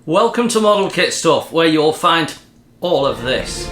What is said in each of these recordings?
Welcome to Model Kit Stuff, where you'll find all of this.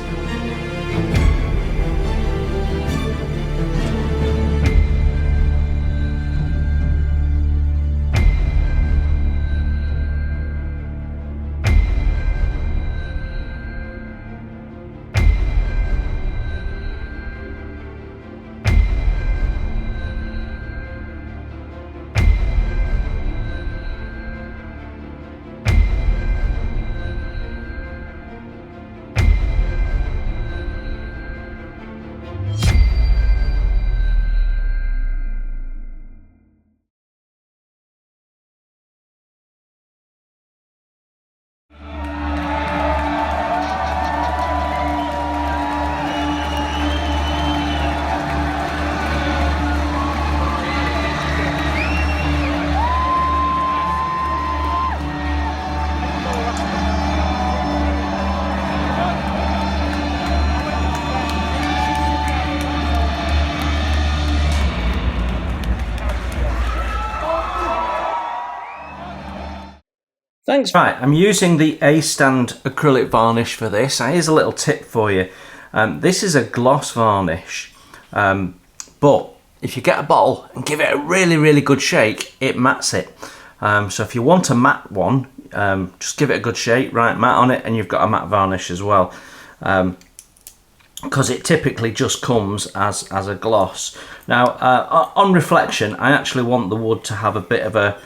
Thanks. Right, I'm using the A-stand acrylic varnish for this. Here's a little tip for you. This is a gloss varnish, but if you get a bottle and give it a really good shake, it mattes it. So if you want a matte one, just give it a good shake, right, matte on it, and you've got a matte varnish as well. Because it typically just comes as a gloss. Now, on reflection, I actually want the wood to have a bit of a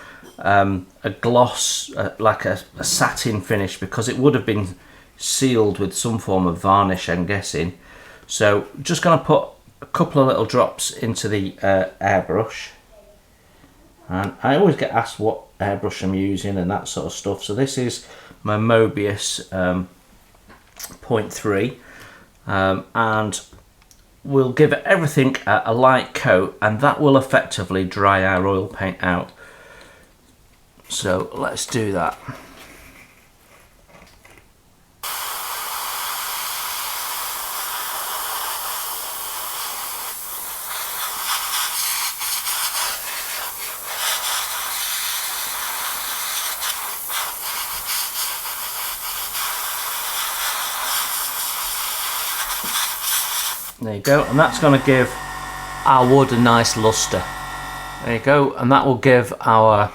gloss, like a satin finish, because it would have been sealed with some form of varnish, I'm guessing. So just going to put a couple of little drops into the airbrush, and I always get asked what airbrush I'm using and that sort of stuff. So this is my Mobius 0.3, and we'll give everything a light coat, and that will effectively dry our oil paint out. So let's do that. There you go, and that's going to give our wood a nice luster. There you go, and that will give our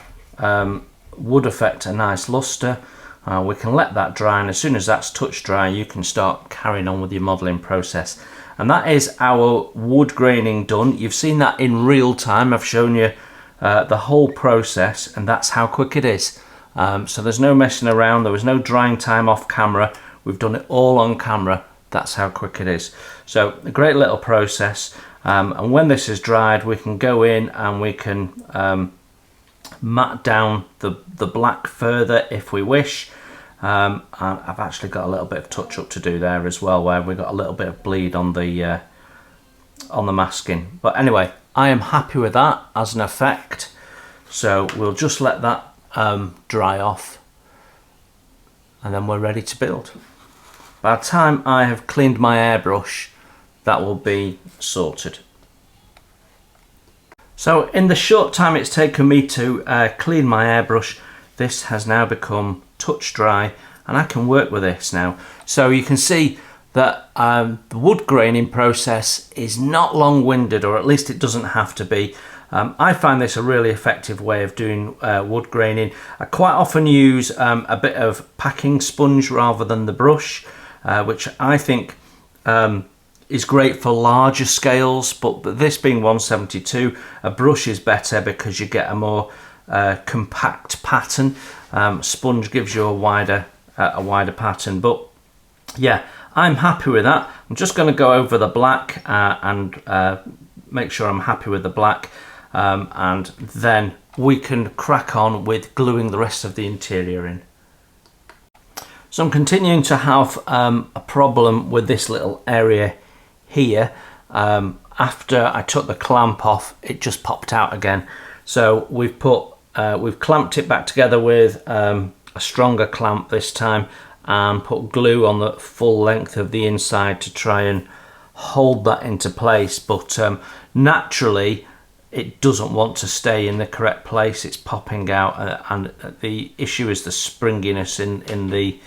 wood effect a nice luster. We can let that dry, and as soon as that's touch dry, you can start carrying on with your modelling process. And that is our wood graining done. You've seen that in real time. I've shown you the whole process, and that's how quick it is. So there's no messing around. There was no drying time off camera. We've done it all on camera. That's how quick it is. So a great little process. And when this is dried, we can go in and we can matte down the black further if we wish. And I've actually got a little bit of touch up to do there as well, where we've got a little bit of bleed on the masking. But anyway, I am happy with that as an effect, so we'll just let that dry off, and then we're ready to build. By the time I have cleaned my airbrush, that will be sorted. So in the short time it's taken me to clean my airbrush, this has now become touch dry, and I can work with this now. So you can see that the wood graining process is not long-winded, or at least it doesn't have to be. I find this a really effective way of doing wood graining. I quite often use a bit of packing sponge rather than the brush, which I think is great for larger scales, but this being 172, a brush is better because you get a more compact pattern. Sponge gives you a wider pattern, but yeah, I'm happy with that. I'm just going to go over the black and make sure I'm happy with the black, and then we can crack on with gluing the rest of the interior in. So I'm continuing to have a problem with this little area here. After I took the clamp off, it just popped out again. So we've clamped it back together with a stronger clamp this time, and put glue on the full length of the inside to try and hold that into place. But naturally, it doesn't want to stay in the correct place. It's popping out, and the issue is the springiness in the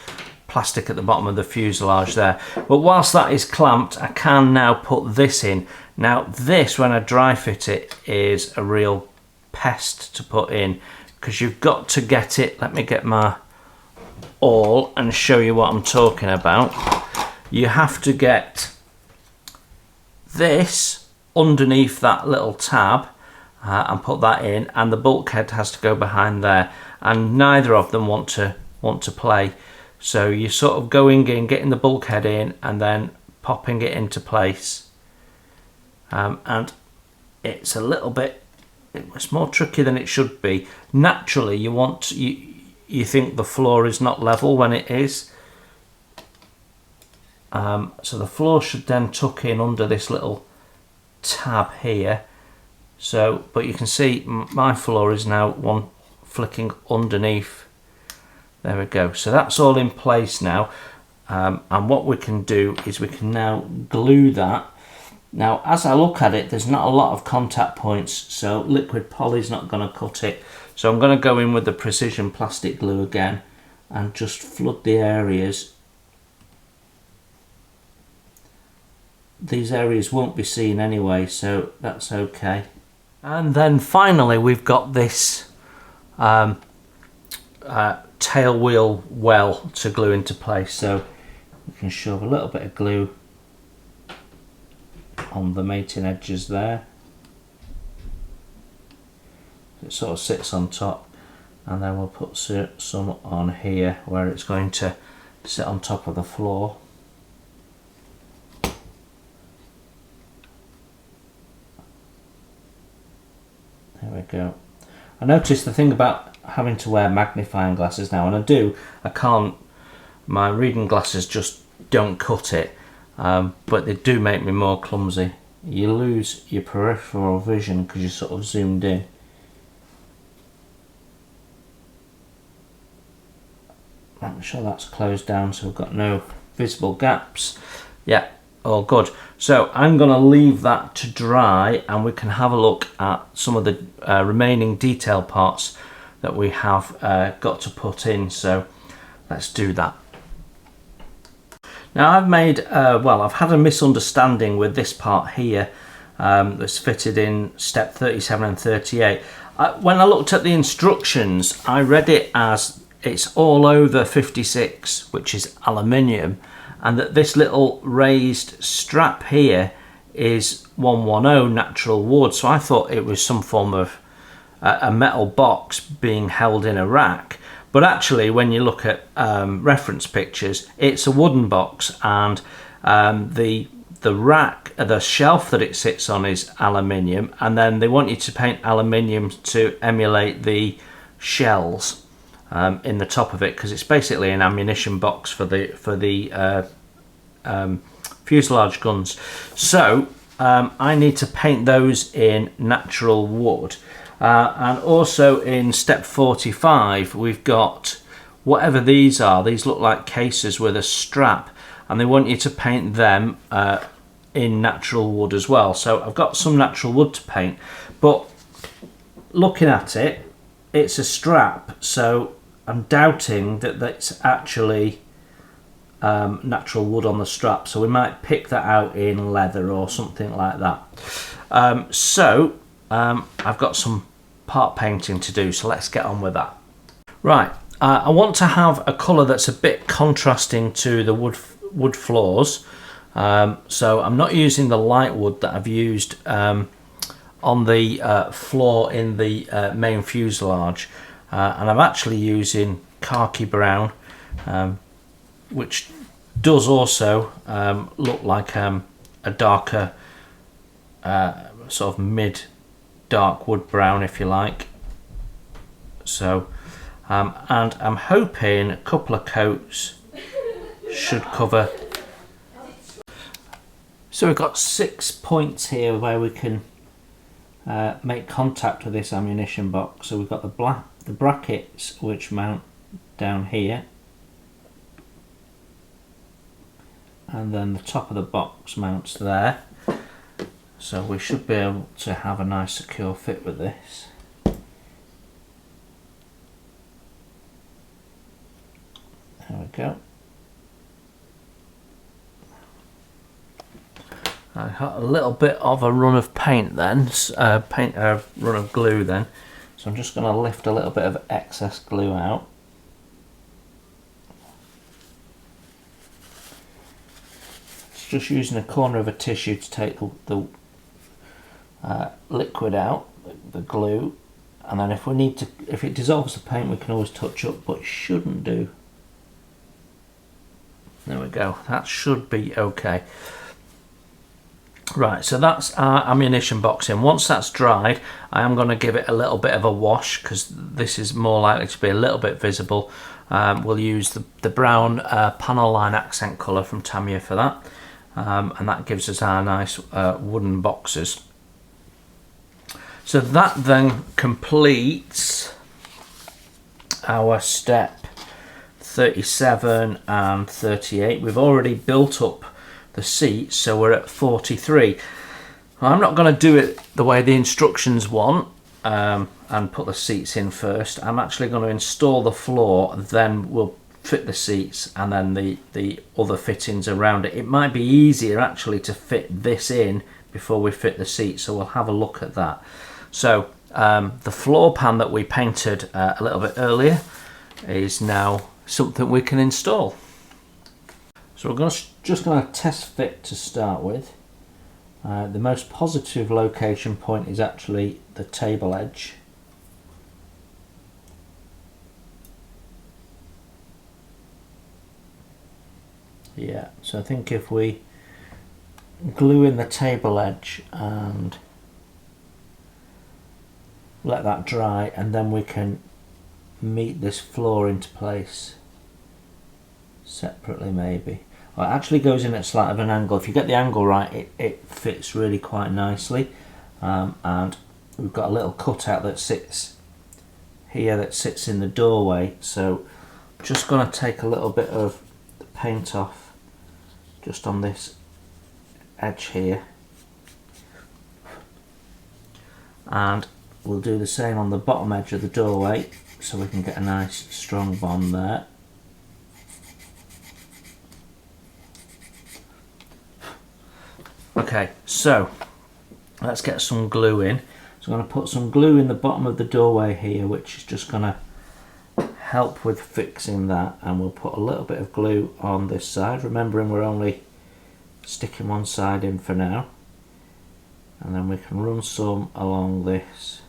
plastic at the bottom of the fuselage there. But whilst that is clamped, I can now put this in. Now this, when I dry fit it, is a real pest to put in, because you've got to get it. Let me get my awl and show you what I'm talking about. You have to get this underneath that little tab and put that in, and the bulkhead has to go behind there, and neither of them want to play. So you're sort of going in, getting the bulkhead in, and then popping it into place. And it's a little bit, it's more tricky than it should be. Naturally, you think the floor is not level when it is. So the floor should then tuck in under this little tab here. So, but you can see my floor is now one flicking underneath. There we go. So that's all in place now. And what we can do is we can now glue that. Now, as I look at it, there's not a lot of contact points, so liquid poly is not going to cut it. So I'm going to go in with the precision plastic glue again and just flood the areas. These areas won't be seen anyway, so that's okay. And then finally we've got this tail wheel well to glue into place. So we can shove a little bit of glue on the mating edges there. It sort of sits on top, and then we'll put some on here where it's going to sit on top of the floor. There we go. I noticed the thing about having to wear magnifying glasses now, and I can't, my reading glasses just don't cut it, but they do make me more clumsy. You lose your peripheral vision because you're sort of zoomed in. I'm sure that's closed down so we've got no visible gaps. Yeah, all good. So I'm going to leave that to dry, and we can have a look at some of the remaining detail parts that we have got to put in. So let's do that. Now I've made, I've had a misunderstanding with this part here that's fitted in step 37 and 38. When I looked at the instructions, I read it as it's all over 56, which is aluminium, and that this little raised strap here is 110 natural wood. So I thought it was some form of a metal box being held in a rack, but actually when you look at reference pictures, it's a wooden box, and the rack, the shelf that it sits on is aluminium, and then they want you to paint aluminium to emulate the shells in the top of it, because it's basically an ammunition box for the fuselage guns. So I need to paint those in natural wood, and also in step 45 we've got whatever these are. These look like cases with a strap, and they want you to paint them in natural wood as well. So I've got some natural wood to paint, but looking at it, it's a strap, so I'm doubting that that's actually natural wood on the strap, so we might pick that out in leather or something like that. I've got some part painting to do, so let's get on with that. Right, I want to have a colour that's a bit contrasting to the wood floors, so I'm not using the light wood that I've used on the floor in the main fuselage. And I'm actually using khaki brown, which does also look like a darker sort of mid dark wood brown, if you like. So and I'm hoping a couple of coats should cover. So we've got 6 points here where we can make contact with this ammunition box. So we've got the brackets which mount down here, and then the top of the box mounts there, So we should be able to have a nice secure fit with this. There we go. I got a little bit of a run of paint then, run of glue then. So I'm just going to lift a little bit of excess glue out. It's just using a corner of a tissue to take the liquid out, the glue, and then if it dissolves the paint, we can always touch up, but it shouldn't do. There we go, that should be okay. Right, so that's our ammunition box in. Once that's dried, I am going to give it a little bit of a wash because this is more likely to be a little bit visible. We'll use the brown panel line accent colour from Tamiya for that, and that gives us our nice wooden boxes. So that then completes our step 37 and 38. We've already built up the seats, so we're at 43. I'm not going to do it the way the instructions want and put the seats in first. I'm actually going to install the floor, then we'll fit the seats and then the other fittings around it. It might be easier actually to fit this in before we fit the seats, so we'll have a look at that. So the floor pan that we painted a little bit earlier is now something we can install. So we're just going to test fit to start with. The most positive location point is actually the table edge. Yeah, so I think if we glue in the table edge and let that dry, and then we can meet this floor into place separately maybe. Well, it actually goes in at slight of an angle. If you get the angle right, it fits really quite nicely. And we've got a little cutout that sits here that sits in the doorway. So I'm just going to take a little bit of the paint off just on this edge here. And we'll do the same on the bottom edge of the doorway so we can get a nice strong bond there. Okay, so let's get some glue in. So I'm going to put some glue in the bottom of the doorway here, which is just going to help with fixing that, and we'll put a little bit of glue on this side, remembering we're only sticking one side in for now, and then we can run some along this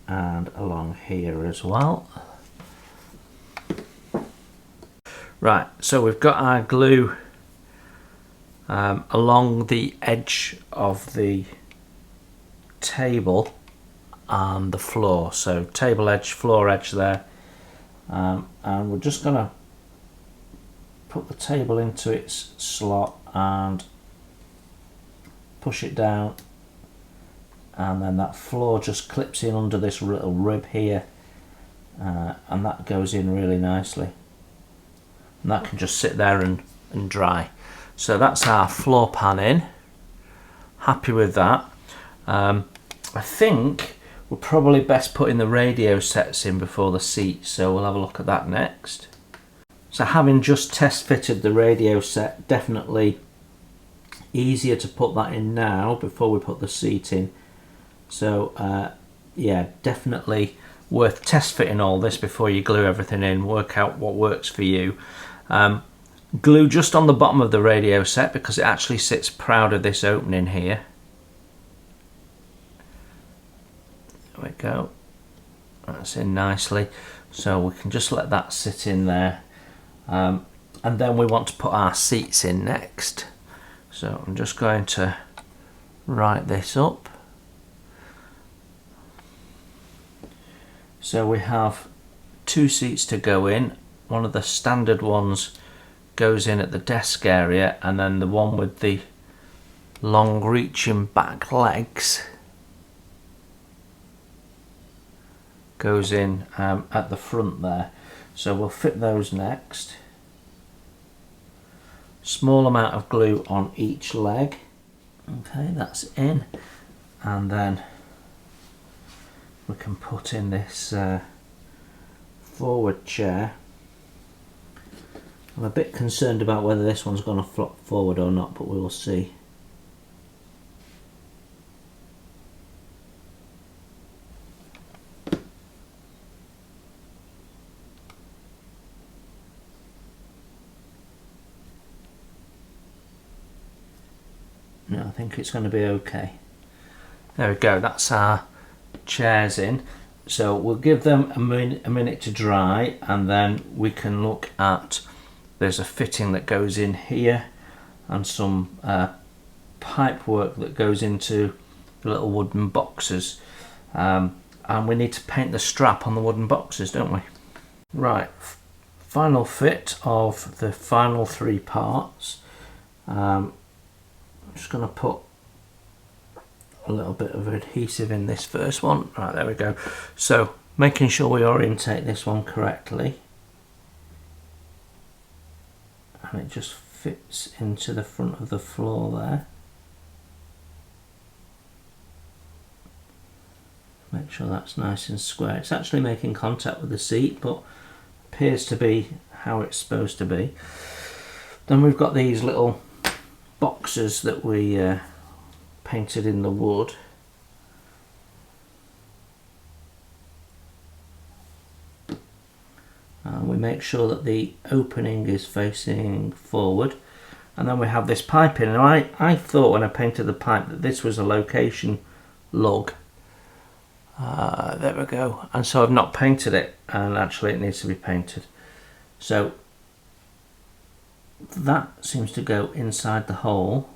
and along here as well. Right, so we've got our glue along the edge of the table and the floor, so table edge, floor edge there, and we're just going to put the table into its slot and push it down, and then that floor just clips in under this little rib here, and that goes in really nicely, and that can just sit there and dry. So that's our floor pan in. Happy with that. I think we're probably best putting the radio sets in before the seats, so we'll have a look at that next. So having just test fitted the radio set, definitely easier to put that in now before we put the seat in. So yeah, definitely worth test fitting all this before you glue everything in, work out what works for you. Glue just on the bottom of the radio set because it actually sits proud of this opening here. There we go, that's in nicely, so we can just let that sit in there, and then we want to put our seats in next. So I'm just going to write this up. So we have two seats to go in. One of the standard ones goes in at the desk area, and then the one with the long reaching back legs goes in at the front there. So we'll fit those next. Small amount of glue on each leg. Okay, that's in, and then we can put in this forward chair. I'm a bit concerned about whether this one's going to flop forward or not, but we will see. No, I think it's going to be okay. There we go, that's our chairs in. So we'll give them a minute to dry, and then we can look at, there's a fitting that goes in here and some pipe work that goes into the little wooden boxes, and we need to paint the strap on the wooden boxes, don't we? Right, final fit of the final 3 parts. I'm just going to put a little bit of adhesive in this first one. Right, there we go. So making sure we orientate this one correctly, and it just fits into the front of the floor there. Make sure that's nice and square. It's actually making contact with the seat, but appears to be how it's supposed to be. Then we've got these little boxes that we painted in the wood. And we make sure that the opening is facing forward, and then we have this pipe in. And I thought when I painted the pipe that this was a location lug. There we go. And so I've not painted it, and actually it needs to be painted. So that seems to go inside the hole,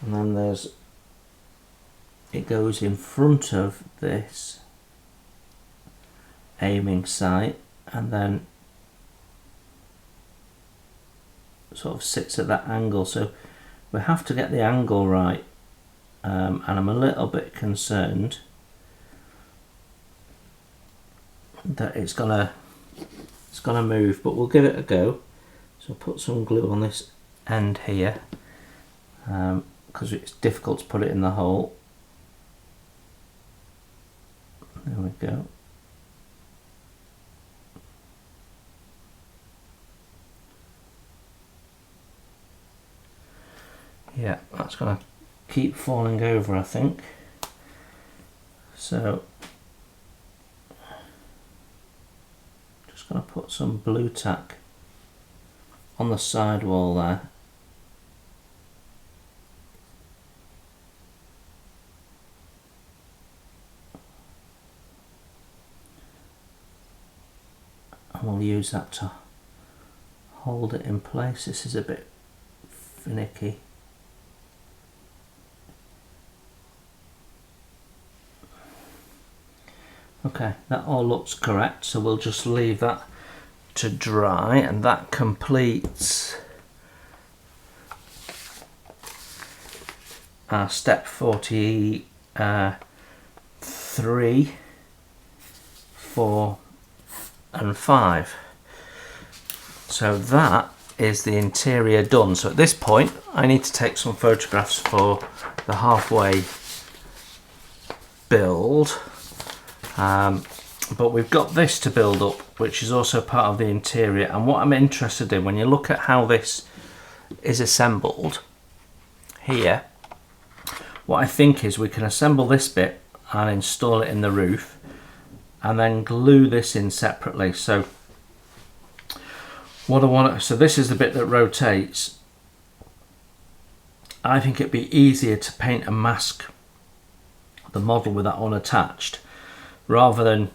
and then it goes in front of this aiming sight, and then sort of sits at that angle. So we have to get the angle right, and I'm a little bit concerned that it's gonna move, but we'll give it a go. So I'll put some glue on this end here, because it's difficult to put it in the hole. There we go. Yeah, that's going to keep falling over, I think. So just going to put some blue tack on the side wall there. And we'll use that to hold it in place. This is a bit finicky. Okay, that all looks correct, so we'll just leave that to dry, and that completes our step 43, 4 and 5. So that is the interior done. So at this point I need to take some photographs for the halfway build. But we've got this to build up, which is also part of the interior. And what I'm interested in, when you look at how this is assembled here, what I think is we can assemble this bit and install it in the roof, and then glue this in separately. So what I want, so this is the bit that rotates. I think it'd be easier to paint and mask the model with that unattached, rather than,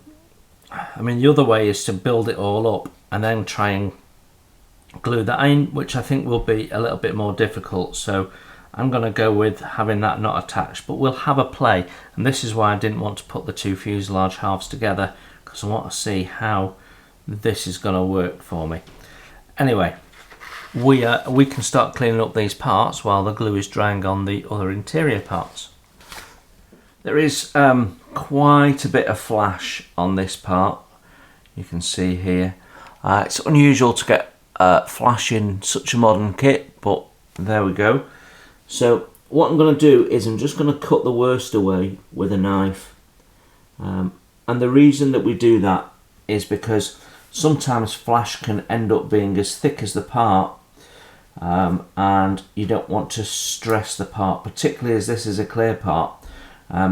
I mean, the other way is to build it all up and then try and glue that in, which I think will be a little bit more difficult. So I'm going to go with having that not attached, but we'll have a play. And this is why I didn't want to put the 2 fuselage halves together, because I want to see how this is going to work for me. Anyway, we can start cleaning up these parts while the glue is drying on the other interior parts. There is quite a bit of flash on this part, you can see here. It's unusual to get flash in such a modern kit, but there we go. So what I'm going to do is I'm just going to cut the worst away with a knife. And the reason that we do that is because sometimes flash can end up being as thick as the part, and you don't want to stress the part, particularly as this is a clear part,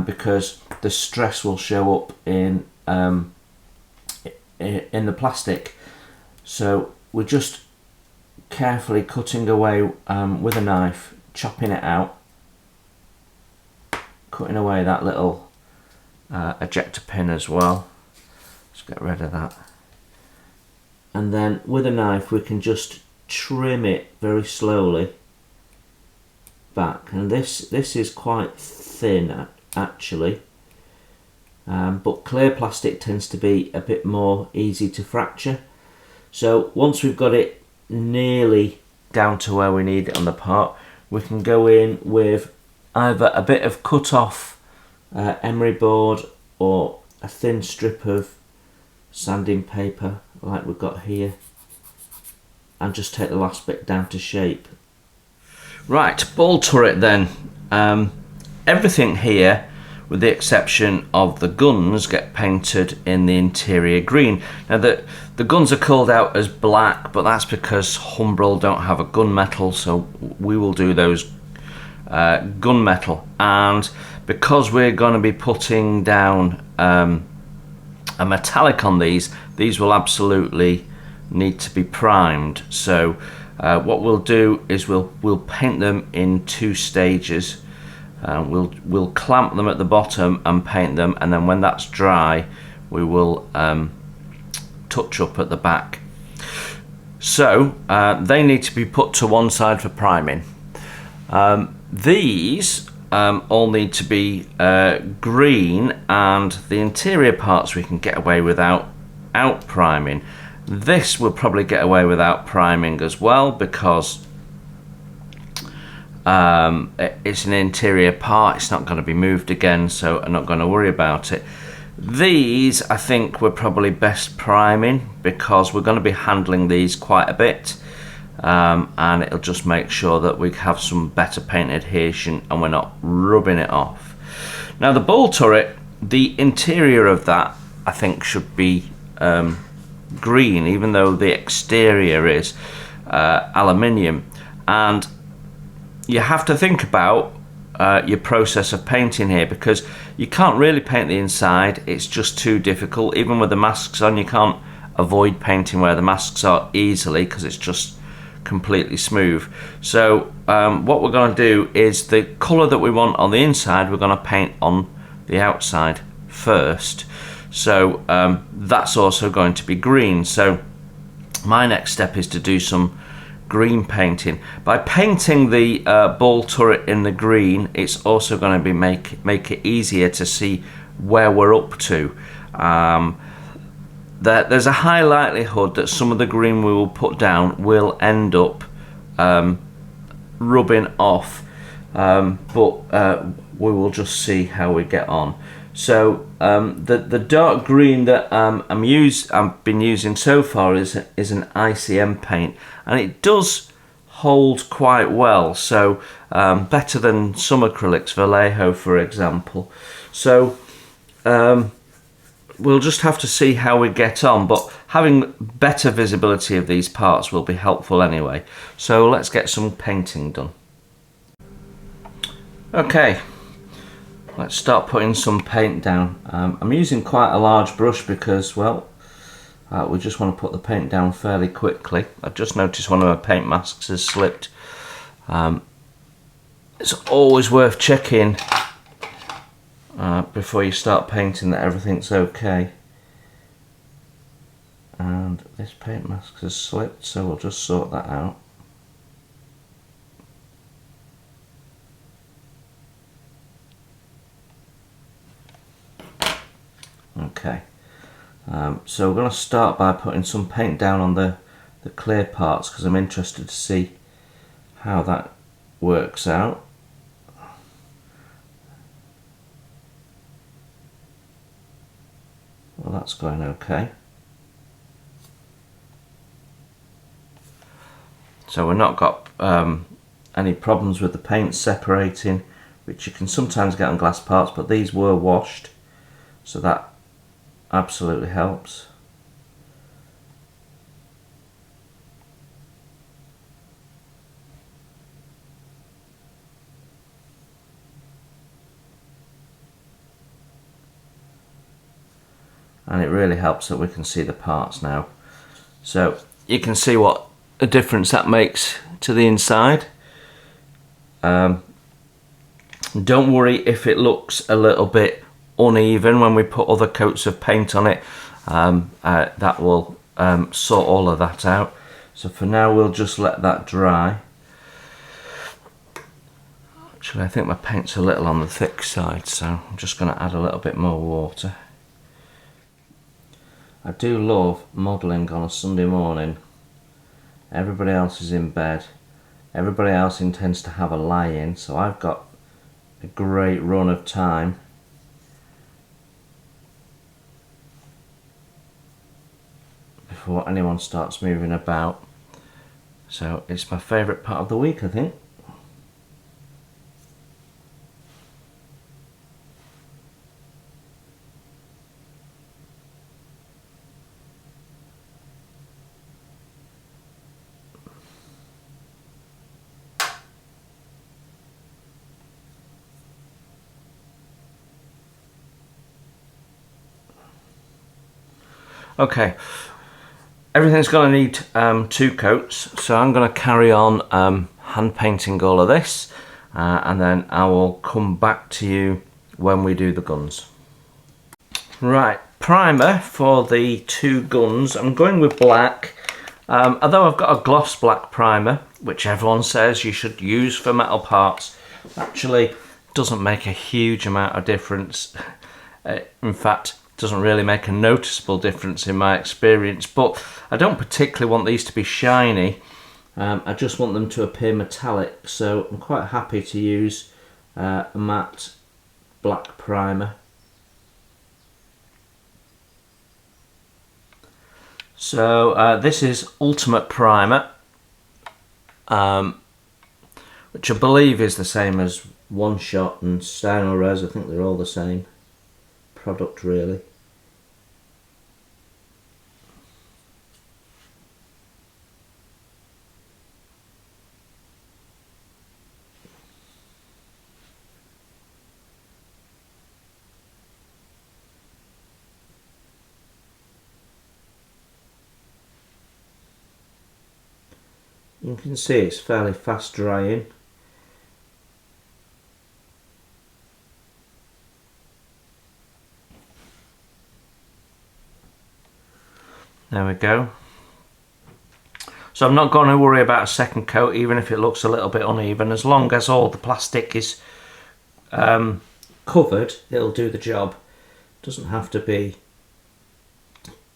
because the stress will show up in the plastic. So we're just carefully cutting away with a knife, chopping it out, cutting away that little ejector pin as well. Let's get rid of that. And then with a knife we can just trim it very slowly back. And this is quite thin actually, but clear plastic tends to be a bit more easy to fracture. So once we've got it nearly down to where we need it on the part, we can go in with either a bit of cut off emery board or a thin strip of sanding paper like we've got here, and just take the last bit down to shape. Right, ball turret then. Everything here, with the exception of the guns, get painted in the interior green. Now the guns are called out as black, but that's because Humbrol don't have a gunmetal, so we will do those gunmetal. And because we're going to be putting down a metallic on these will absolutely need to be primed. So what we'll do is we'll paint them in 2 stages. We'll clamp them at the bottom and paint them, and then when that's dry we will touch up at the back. So they need to be put to one side for priming. These all need to be green, and the interior parts we can get away without priming. This will probably get away without priming as well, because it's an interior part, it's not going to be moved again, so I'm not going to worry about it. These I think we're probably best priming, because we're going to be handling these quite a bit, and it'll just make sure that we have some better paint adhesion and we're not rubbing it off. Now the ball turret, the interior of that I think should be green, even though the exterior is aluminium. And you have to think about your process of painting here, because you can't really paint the inside, it's just too difficult. Even with the masks on, you can't avoid painting where the masks are easily, because it's just completely smooth. So what we're going to do is the colour that we want on the inside we're going to paint on the outside first. So that's also going to be green. So my next step is to do some green painting. By painting the ball turret in the green, it's also going to be make it easier to see where we're up to. There's a high likelihood that some of the green we will put down will end up rubbing off, but we will just see how we get on. So the dark green that I've been using so far is an ICM paint, and it does hold quite well, so better than some acrylics, Vallejo for example. So we'll just have to see how we get on, but having better visibility of these parts will be helpful anyway. So let's get some painting done. Okay, let's start putting some paint down. I'm using quite a large brush because, well, we just want to put the paint down fairly quickly. I've just noticed one of my paint masks has slipped. It's always worth checking before you start painting that everything's okay. And this paint mask has slipped, so we'll just sort that out. Okay, so we're going to start by putting some paint down on the clear parts, because I'm interested to see how that works out. Well, that's going okay. So we've not got any problems with the paint separating, which you can sometimes get on glass parts, but these were washed, so that absolutely helps. And it really helps that we can see the parts now. So you can see what a difference that makes to the inside. Don't worry if it looks a little bit uneven when we put other coats of paint on it. That will sort all of that out. So for now we'll just let that dry. Actually, I think my paint's a little on the thick side, so I'm just going to add a little bit more water. I do love modelling on a Sunday morning. Everybody else is in bed. Everybody else intends to have a lie-in, so I've got a great run of time. Before anyone starts moving about. So it's my favourite part of the week, I think. Okay, everything's going to need 2 coats, so I'm going to carry on hand painting all of this, and then I will come back to you when we do the guns. Right, primer for the 2 guns. I'm going with black, although I've got a gloss black primer, which everyone says you should use for metal parts. Actually, doesn't make a huge amount of difference. In fact, doesn't really make a noticeable difference in my experience, but I don't particularly want these to be shiny. I just want them to appear metallic, so I'm quite happy to use a matte black primer. So this is Ultimate Primer, which I believe is the same as One Shot and Stone or Rose. I think they're all the same product, really. You can see it's fairly fast drying. There we go. So I'm not going to worry about a second coat, even if it looks a little bit uneven. As long as all the plastic is covered, it'll do the job. Doesn't have to be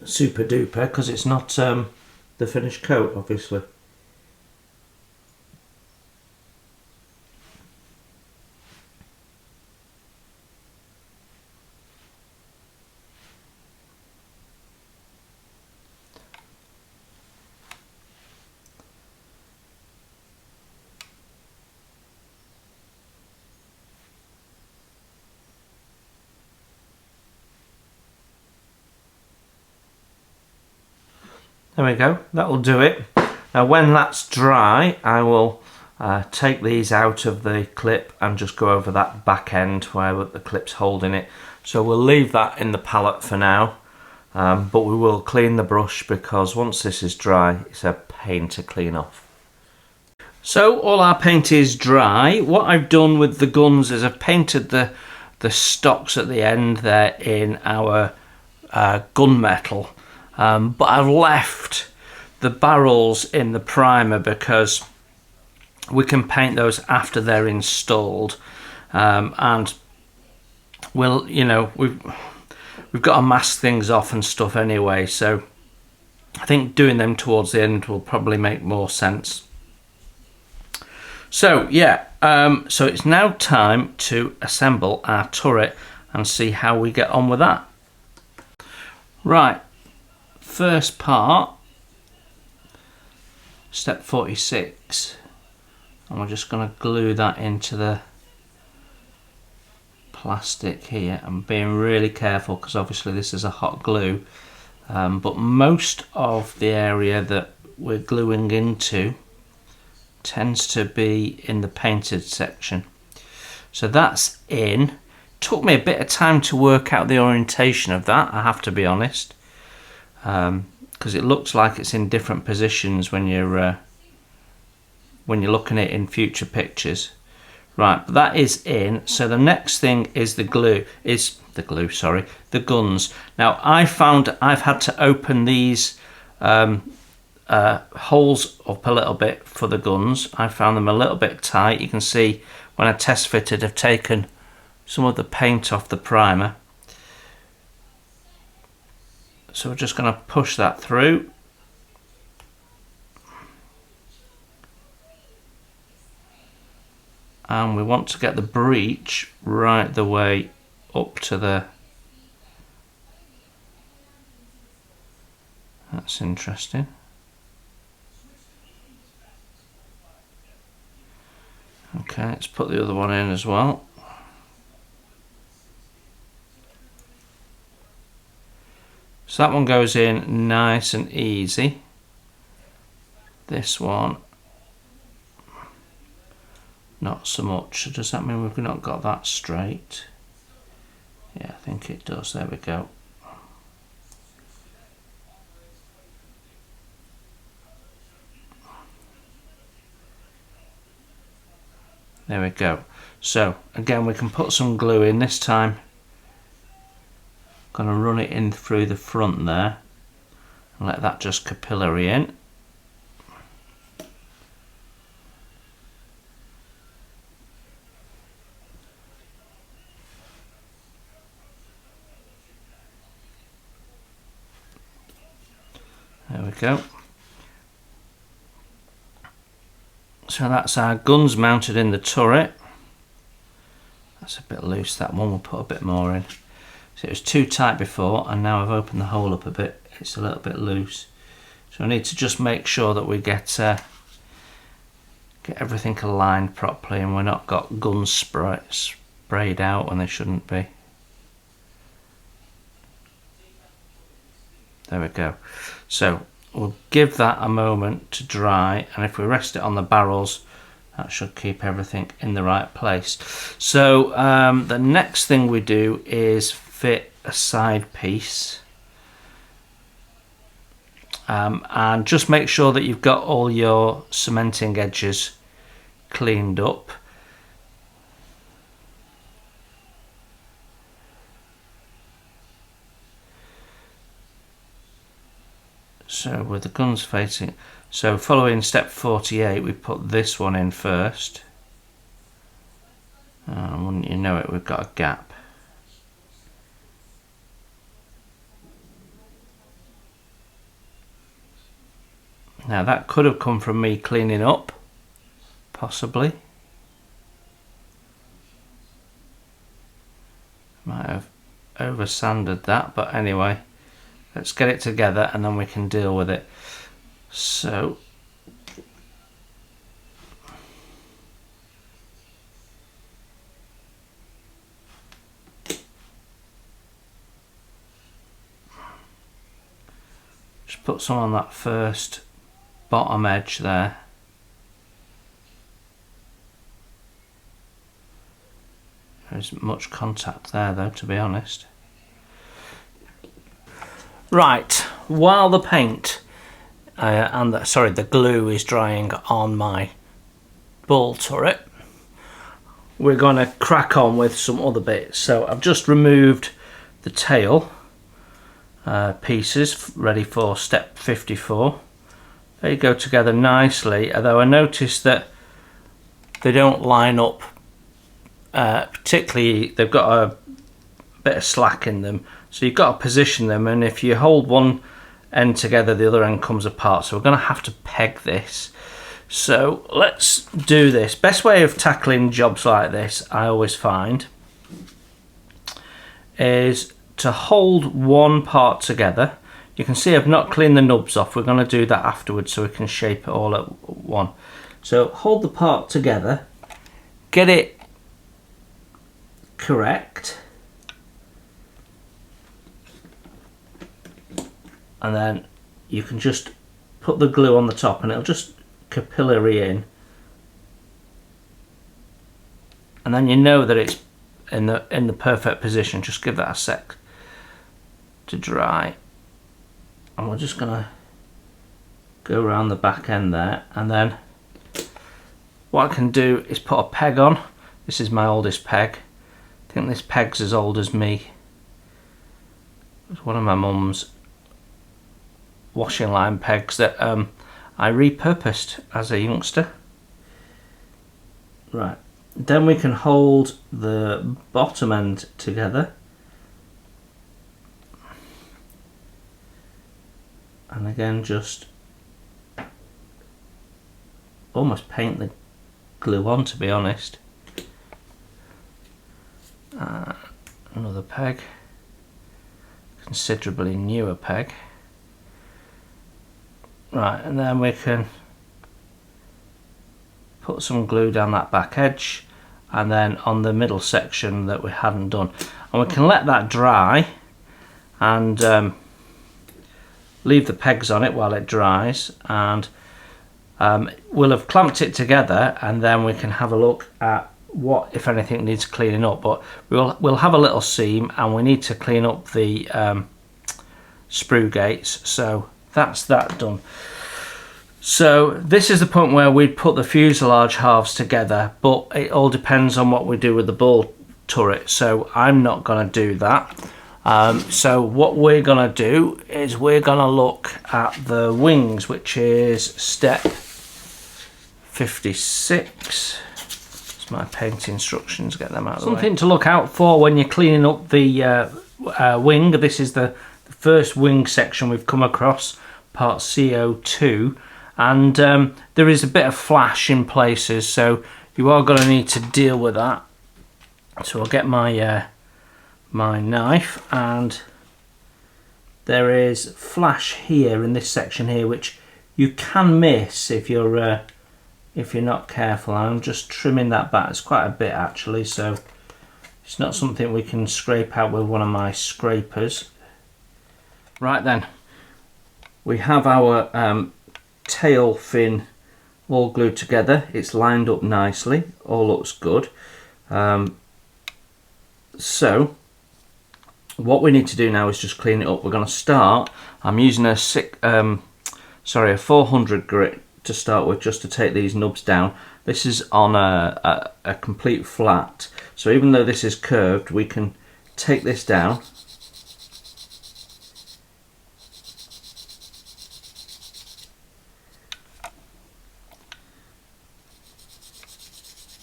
super duper, because it's not the finished coat, obviously. There we go, that will do it. Now when that's dry, I will take these out of the clip and just go over that back end where the clip's holding it. So we'll leave that in the palette for now, but we will clean the brush, because once this is dry, it's a pain to clean off. So all our paint is dry. What I've done with the guns is I've painted the stocks at the end there in our gunmetal. But I've left the barrels in the primer because we can paint those after they're installed, and we'll, you know, we've got to mask things off and stuff anyway, so I think doing them towards the end will probably make more sense. So yeah, so it's now time to assemble our turret and see how we get on with that. Right. First part, step 46, And we're just going to glue that into the plastic here. I'm being really careful because obviously this is a hot glue, but most of the area that we're gluing into tends to be in the painted section. So that's in. Took me a bit of time to work out the orientation of that, I have to be honest, because it looks like it's in different positions when you're looking at it in future pictures. Right, but that is in. So the next thing is the guns. Now I found I've had to open these holes up a little bit for the guns. I found them a little bit tight. You can see when I test fitted, I've taken some of the paint off the primer. So we're just going to push that through. And we want to get the breech right the way up to the... That's interesting. Okay, let's put the other one in as well. So that one goes in nice and easy. This one, not so much. So does that mean we've not got that straight? Yeah, I think it does. There we go. There we go. So again, we can put some glue in this time. Going to run it in through the front there and let that just capillary in. There we go. So that's our guns mounted in the turret. That's a bit loose, that one. We'll put a bit more in. So it was too tight before, and now I've opened the hole up a bit. It's a little bit loose. So I need to just make sure that we get everything aligned properly, and we're not got guns sprayed out when they shouldn't be. There we go. So we'll give that a moment to dry, and if we rest it on the barrels, that should keep everything in the right place. So the next thing we do is fit a side piece, and just make sure that you've got all your cementing edges cleaned up. So with the guns facing, so following step 48, we put this one in first, and wouldn't you know it, we've got a gap. Now that could have come from me cleaning up, possibly. Might have over sanded that, but anyway, let's get it together and then we can deal with it. So just put some on that first bottom edge there. There isn't much contact there though, to be honest. Right, while the paint the glue is drying on my ball turret, we're going to crack on with some other bits. So I've just removed the tail pieces ready for step 54. They go together nicely, although I noticed that they don't line up particularly. They've got a bit of slack in them, so you've got to position them, and if you hold one end together, the other end comes apart. So we're going to have to peg this. So let's do this. Best way of tackling jobs like this, I always find, is to hold one part together. You can see I've not cleaned the nubs off. We're going to do that afterwards so we can shape it all at one. So hold the part together, get it correct, and then you can just put the glue on the top and it'll just capillary in, and then you know that it's in the perfect position. Just give that a sec to dry, and we're just gonna go around the back end there, and then what I can do is put a peg on. This is my oldest peg. I think this peg's as old as me. It's one of my mum's washing line pegs that I repurposed as a youngster. Right, then we can hold the bottom end together, and again just almost paint the glue on, to be honest. Another peg, considerably newer peg. Right, and then we can put some glue down that back edge, and then on the middle section that we hadn't done, and we can let that dry and leave the pegs on it while it dries, and we'll have clamped it together, and then we can have a look at what, if anything, needs cleaning up. But we'll have a little seam, and we need to clean up the sprue gates, so that's that done. So this is the point where we'd put the fuselage halves together, but it all depends on what we do with the ball turret, so I'm not going to do that. So what we're going to do is we're going to look at the wings, which is step 56. It's my paint instructions, get them out of the way. Something to look out for when you're cleaning up the wing. This is the first wing section we've come across, part CO2, and there is a bit of flash in places, so you are going to need to deal with that. So I'll get my my knife, and there is flash here in this section here, which you can miss if you're not careful. I'm just trimming that back. It's quite a bit actually, so it's not something we can scrape out with one of my scrapers. Right then, we have our tail fin all glued together. It's lined up nicely, all looks good. So what we need to do now is just clean it up. We're going to start, I'm using a 400 grit to start with, just to take these nubs down. This is on a complete flat, so even though this is curved, we can take this down.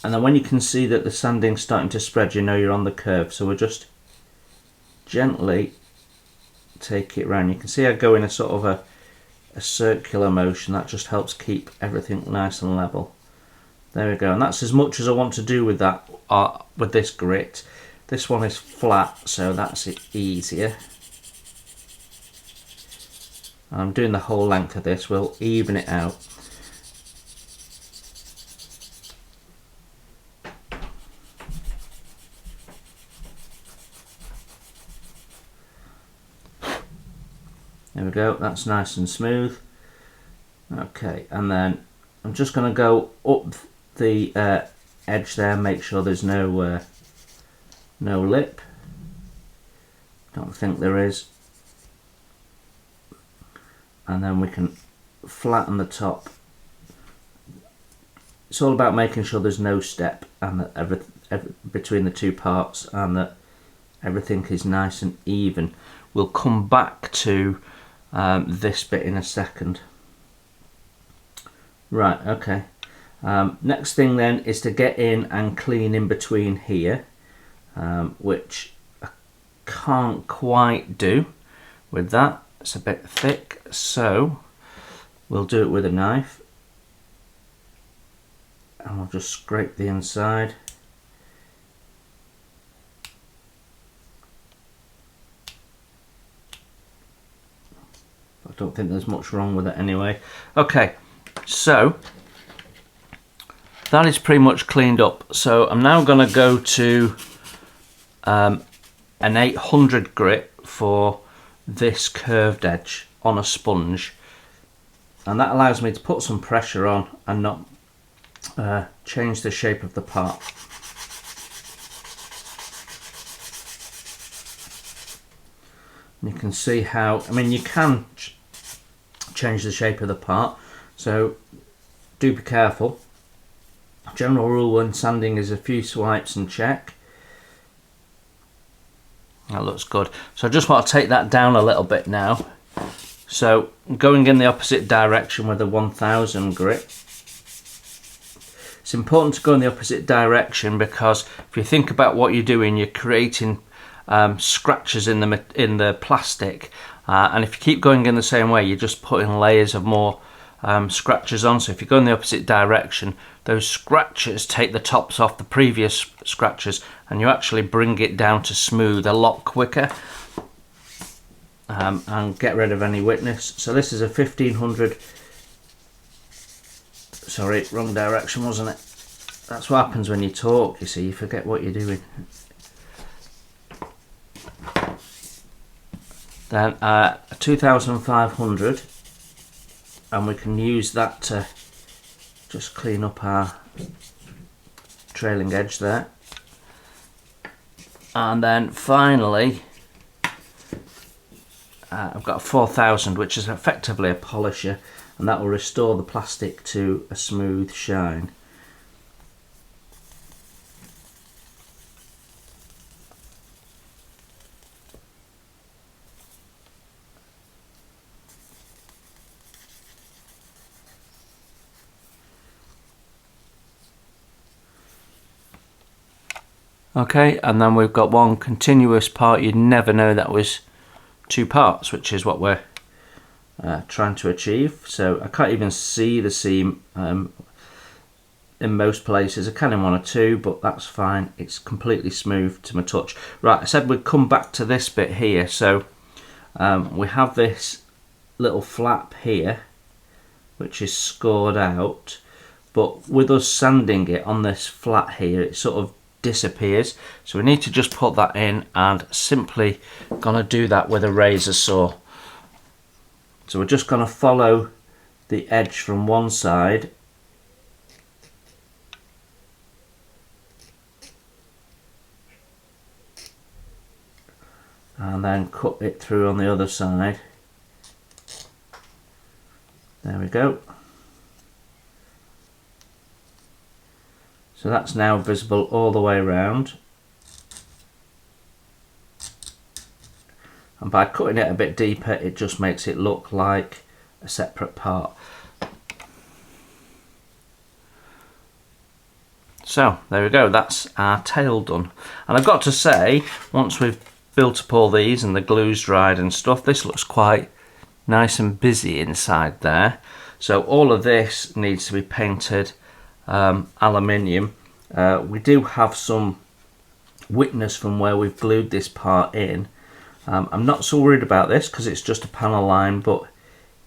And then when you can see that the sanding's starting to spread, you know you're on the curve. So we'll just gently take it round. You can see I go in a sort of a circular motion. That just helps keep everything nice and level. There we go. And that's as much as I want to do with that, with this grit. This one is flat, so that's it easier. And I'm doing the whole length of this. We'll even it out. There we go, that's nice and smooth. Okay, and then I'm just going to go up the edge there, make sure there's no lip. Don't think there is. And then we can flatten the top. It's all about making sure there's no step, and that between the two parts, and that everything is nice and even. We'll come back to this bit in a second. Right, okay. Next thing then is to get in and clean in between here, which I can't quite do with that. It's a bit thick, so we'll do it with a knife, and we'll just scrape the inside. I don't think there's much wrong with it anyway. Okay, so that is pretty much cleaned up. So I'm now going to go to an 800 grit for this curved edge on a sponge, and that allows me to put some pressure on and not change the shape of the part. You can see how, I mean, you can change the shape of the part, so do be careful. General rule when sanding is a few swipes and check. That looks good. So I just want to take that down a little bit now. So going in the opposite direction with a 1000 grit. It's important to go in the opposite direction because if you think about what you're doing, you're creating scratches in the plastic, and if you keep going in the same way, you're just putting layers of more scratches on. So if you go in the opposite direction, those scratches take the tops off the previous scratches, and you actually bring it down to smooth a lot quicker, and get rid of any wetness. So this is a 1500. Sorry, wrong direction, wasn't it? That's what happens when you talk, you see, you forget what you're doing. Then a 2500, and we can use that to just clean up our trailing edge there. And then finally I've got a 4000, which is effectively a polisher, and that will restore the plastic to a smooth shine. Okay, and then we've got one continuous part. You'd never know that was two parts, which is what we're trying to achieve. So I can't even see the seam in most places. I can in one or two, but that's fine. It's completely smooth to my touch. Right, I said we'd come back to this bit here. So we have this little flap here, which is scored out, but with us sanding it on this flat here, it sort of disappears. So we need to just put that in, and simply gonna do that with a razor saw. So we're just gonna follow the edge from one side and then cut it through on the other side. There we go. So that's now visible all the way around. And by cutting it a bit deeper, it just makes it look like a separate part. So there we go, that's our tail done. And I've got to say, once we've built up all these and the glue's dried and stuff, this looks quite nice and busy inside there. So all of this needs to be painted aluminium. We do have some witness from where we've glued this part in. I'm not so worried about this because it's just a panel line, but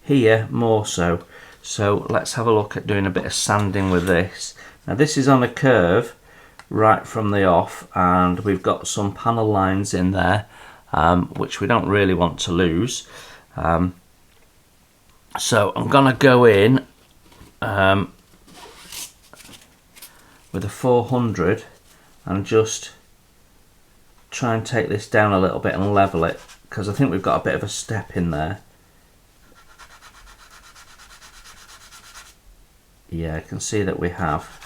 here more so. So let's have a look at doing a bit of sanding with this. Now this is on a curve right from the off, and we've got some panel lines in there which we don't really want to lose. So I'm gonna go in with a 400 and just try and take this down a little bit and level it, because I think we've got a bit of a step in there. Yeah, I can see that we have.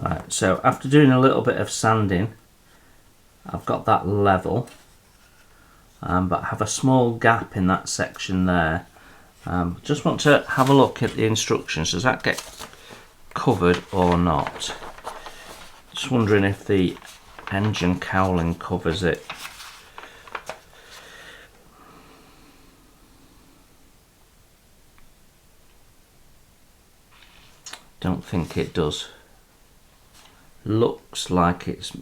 Right, so after doing a little bit of sanding, I've got that level, but I have a small gap in that section there. Just want to have a look at the instructions. Does that get covered or not. Just wondering if the engine cowling covers it. Don't think it does. Looks like it's...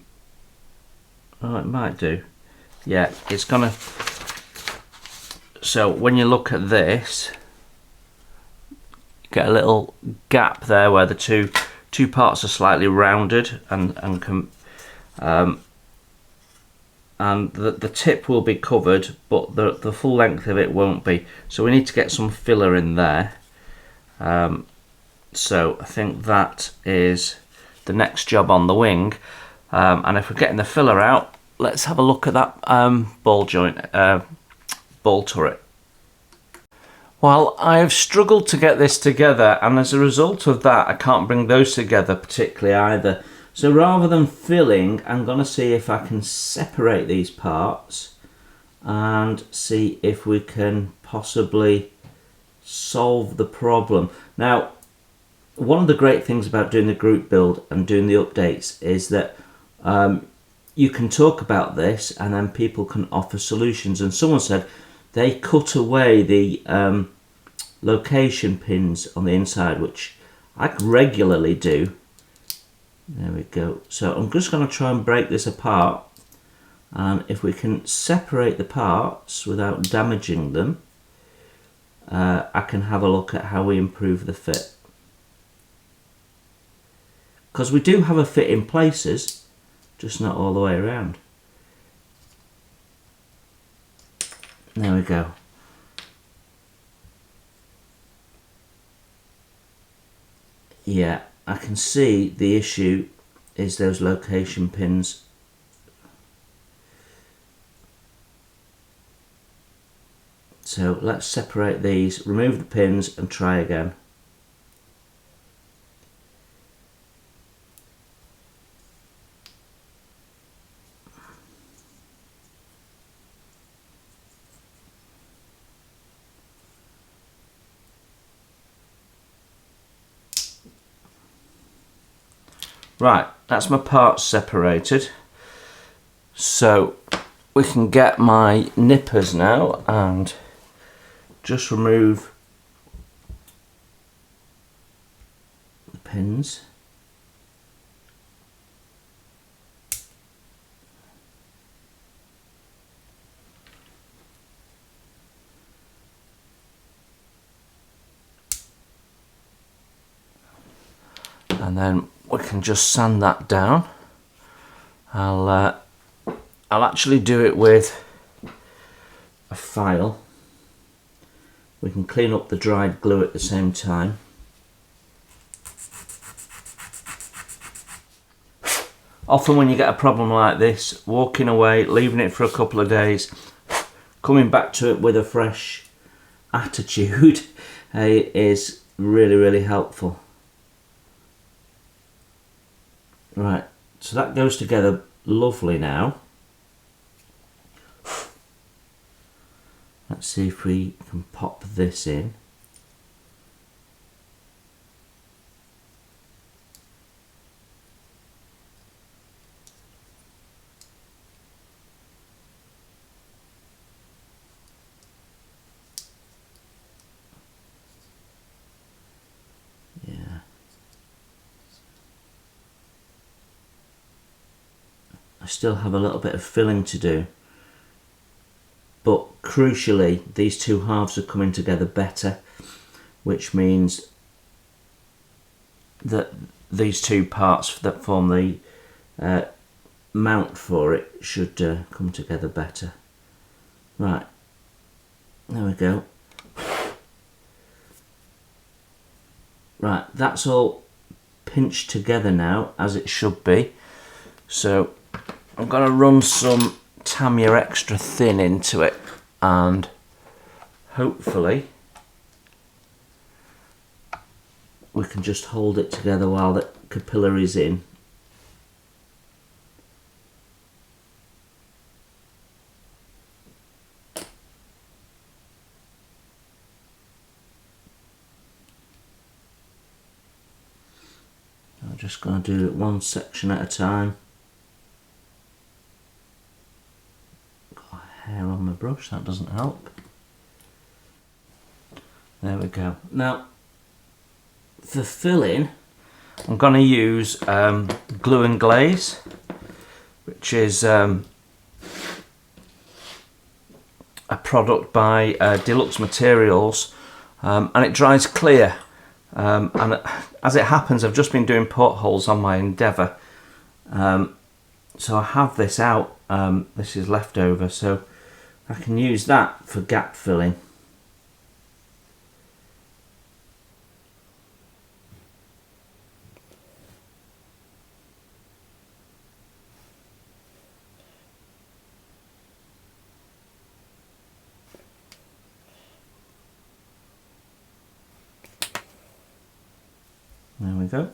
oh, it might do. Yeah, it's gonna... so when you look at this, you get a little gap there where the two parts are slightly rounded, and the tip will be covered, but the full length of it won't be. So we need to get some filler in there. So I think that is the next job on the wing. And if we're getting the filler out, let's have a look at that ball turret. Well, I've struggled to get this together, and as a result of that, I can't bring those together particularly either. So rather than filling, I'm going to see if I can separate these parts and see if we can possibly solve the problem. Now, one of the great things about doing the group build and doing the updates is that you can talk about this and then people can offer solutions. And someone said they cut away the location pins on the inside, which I regularly do. There we go. So I'm just going to try and break this apart, and if we can separate the parts without damaging them, I can have a look at how we improve the fit. Because we do have a fit in places, just not all the way around. There we go. Yeah, I can see the issue is those location pins. So let's separate these, remove the pins and try again. Right, that's my parts separated. So we can get my nippers now and just remove the pins. And then we can just sand that down. I'll actually do it with a file. We can clean up the dried glue at the same time. Often when you get a problem like this, walking away, leaving it for a couple of days, coming back to it with a fresh attitude is really, really helpful. Right, so that goes together lovely now. Let's see if we can pop this in. Yeah. I still have a little bit of filling to do. But crucially, these two halves are coming together better, which means that these two parts that form the mount for it should come together better. Right, there we go. Right, that's all pinched together now, as it should be. So I'm going to run some Tamiya extra thin into it, and hopefully we can just hold it together while the capillary's in. just going to do it one section at a time. Got hair on my brush, that doesn't help. There we go. Now, for filling, I'm going to use glue and glaze, which is a product by Deluxe Materials, and it dries clear. And as it happens, I've just been doing portholes on my Endeavour, so I have this out. This is leftover, so I can use that for gap filling. There we go. You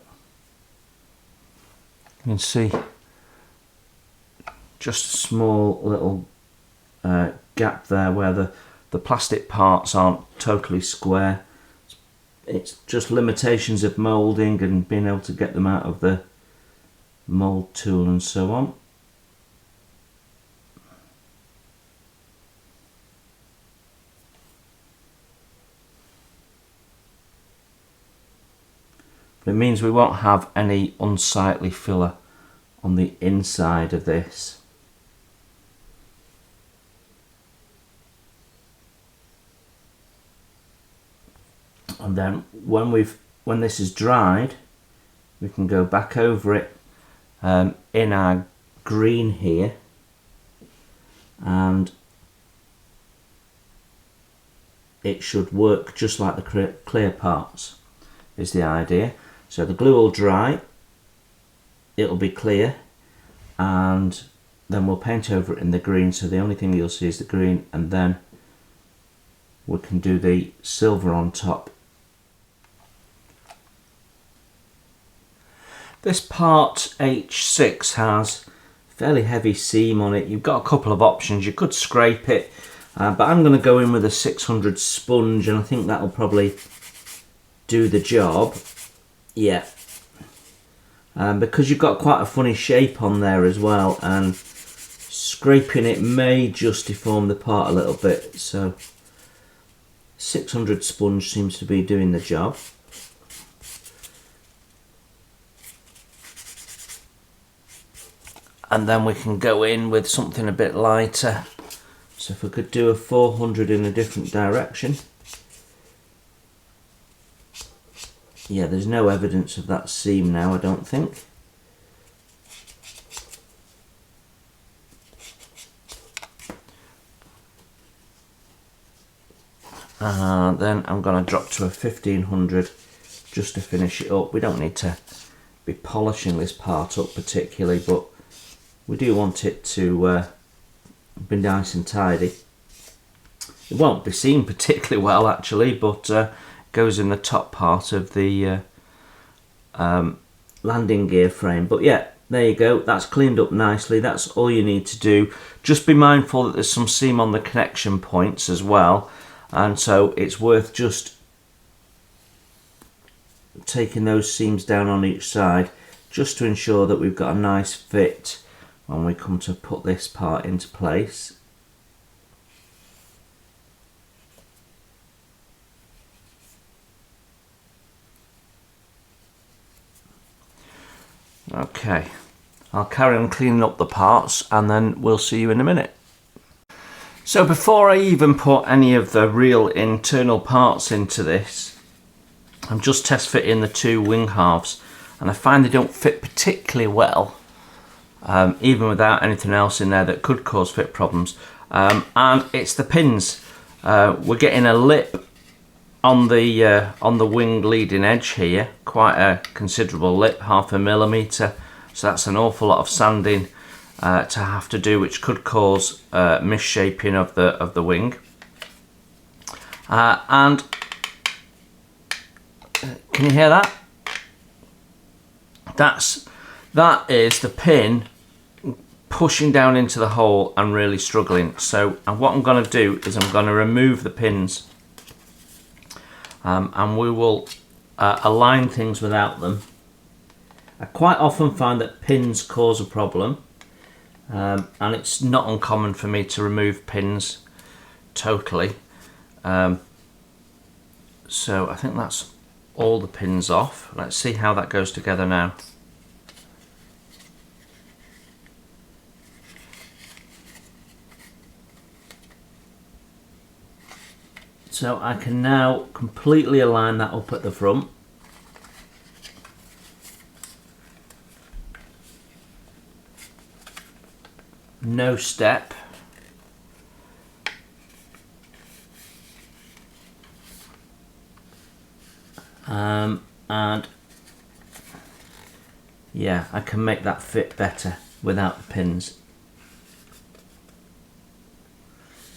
can see just a small little gap there where the plastic parts aren't totally square. It's just limitations of moulding and being able to get them out of the mould tool and so on. It means we won't have any unsightly filler on the inside of this. And then when this is dried, we can go back over it in our green here, and it should work just like the clear parts, is the idea. So the glue will dry, it'll be clear, and then we'll paint over it in the green, so the only thing you'll see is the green, and then we can do the silver on top. This part H6 has a fairly heavy seam on it. You've got a couple of options. You could scrape it, but I'm going to go in with a 600 sponge, and I think that'll probably do the job. Yeah, because you've got quite a funny shape on there as well, and scraping it may just deform the part a little bit, so 600 sponge seems to be doing the job. And then we can go in with something a bit lighter. So if we could do a 400 in a different direction. Yeah, there's no evidence of that seam now, I don't think. And then I'm going to drop to a 1500 just to finish it up. We don't need to be polishing this part up particularly, but we do want it to be nice and tidy. It won't be seen particularly well actually, but goes in the top part of the landing gear frame. But yeah, there you go, that's cleaned up nicely. That's all you need to do. Just be mindful that there's some seam on the connection points as well, and so it's worth just taking those seams down on each side just to ensure that we've got a nice fit when we come to put this part into place. Okay, I'll carry on cleaning up the parts and then we'll see you in a minute. So before I even put any of the real internal parts into this, I'm just test fitting the two wing halves, and I find they don't fit particularly well, even without anything else in there that could cause fit problems. And it's the pins. We're getting a lip on the wing leading edge here, quite a considerable lip, 0.5 millimetre. So that's an awful lot of sanding to have to do, which could cause misshaping of the wing. And can you hear that? That is the pin pushing down into the hole and really struggling. So what I'm going to do is I'm going to remove the pins, and we will align things without them, I quite often find that pins cause a problem, and it's not uncommon for me to remove pins totally. So I think that's all the pins off. Let's see how that goes together now. So I can now completely align that up at the front. No step. And yeah, I can make that fit better without the pins.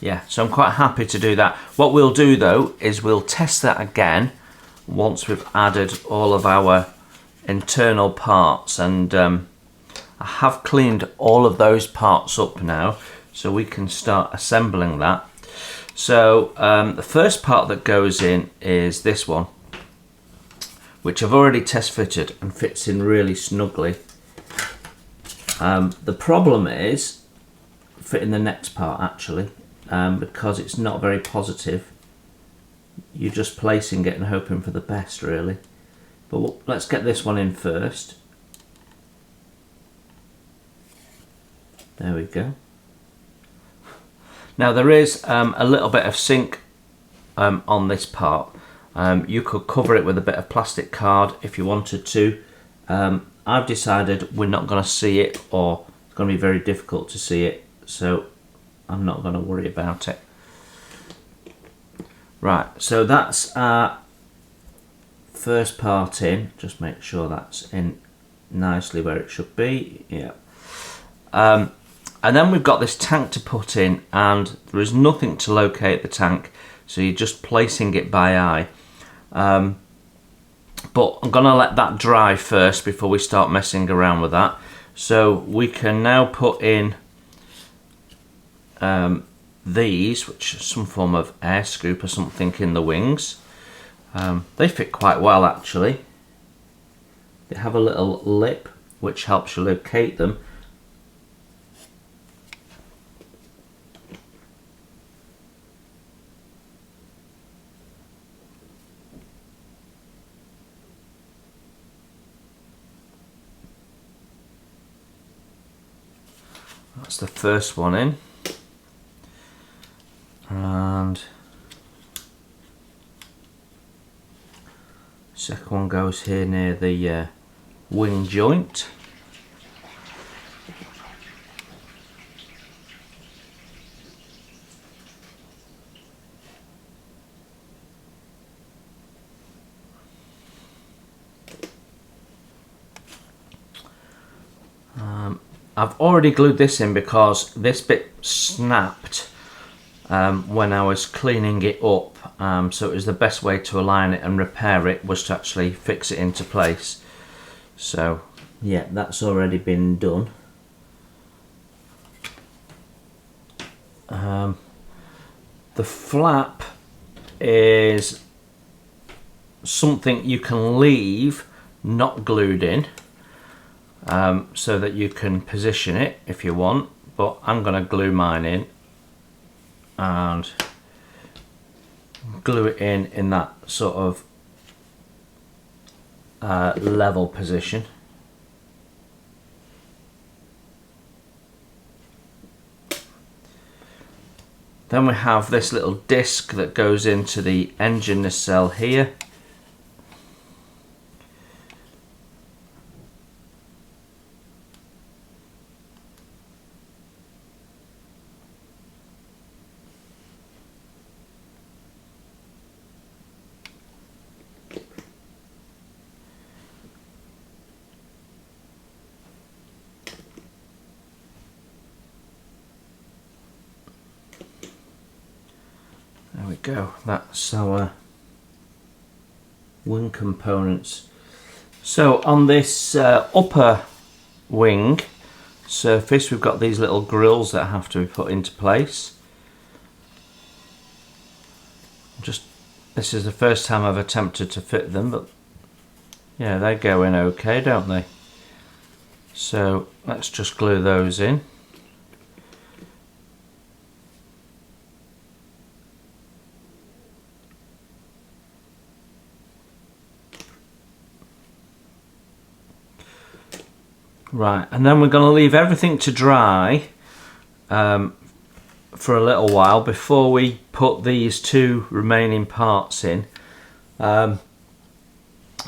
Yeah, so I'm quite happy to do that. What we'll do though is we'll test that again once we've added all of our internal parts, and I have cleaned all of those parts up now, so we can start assembling that. So the first part that goes in is this one, which I've already test fitted and fits in really snugly. The problem is fitting the next part actually, because it's not very positive. You're just placing it and hoping for the best really. But let's get this one in first. There we go. Now there is a little bit of sink on this part. You could cover it with a bit of plastic card if you wanted to. I've decided we're not going to see it, or it's going to be very difficult to see it, so I'm not going to worry about it. Right, so that's our first part in. Just make sure that's in nicely where it should be. Yeah. And then we've got this tank to put in, and there is nothing to locate the tank, so you're just placing it by eye. But I'm gonna let that dry first before we start messing around with that. So we can now put in these, which is some form of air scoop or something, in the wings. They fit quite well actually. They have a little lip which helps you locate them. That's the first one in, and second one goes here near the wing joint. I've already glued this in because this bit snapped when I was cleaning it up, so it was the best way to align it and repair it was to actually fix it into place. So yeah, that's already been done. The flap is something you can leave not glued in, so that you can position it if you want, but I'm going to glue mine in and glue it in that sort of level position. Then we have this little disc that goes into the engine nacelle here. There we go, that's our wing components. So on this upper wing surface we've got these little grills that have to be put into place. This is the first time I've attempted to fit them, but yeah, they go in okay, don't they? So let's just glue those in. Right, and then we're going to leave everything to dry for a little while before we put these two remaining parts in.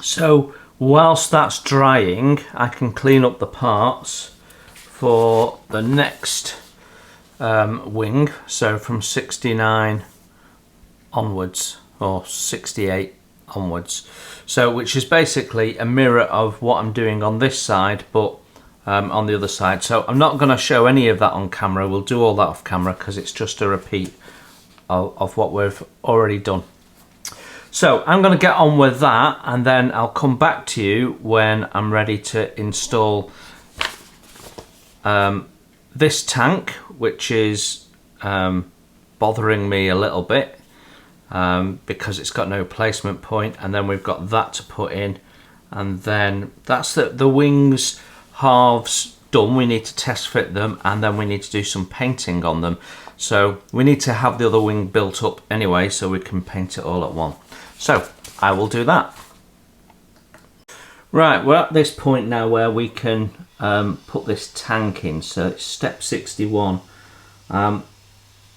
So whilst that's drying, I can clean up the parts for the next wing, so from 69 onwards, or 68 onwards, so which is basically a mirror of what I'm doing on this side, but on the other side. So I'm not going to show any of that on camera. We'll do all that off camera because it's just a repeat of what we've already done. So I'm going to get on with that, and then I'll come back to you when I'm ready to install this tank, which is bothering me a little bit because it's got no placement point, and then we've got that to put in, and then that's the wings halves done. We need to test fit them, and then we need to do some painting on them. So we need to have the other wing built up anyway, so we can paint it all at once. So I will do that. Right, we're at this point now where we can put this tank in. So it's step 61, and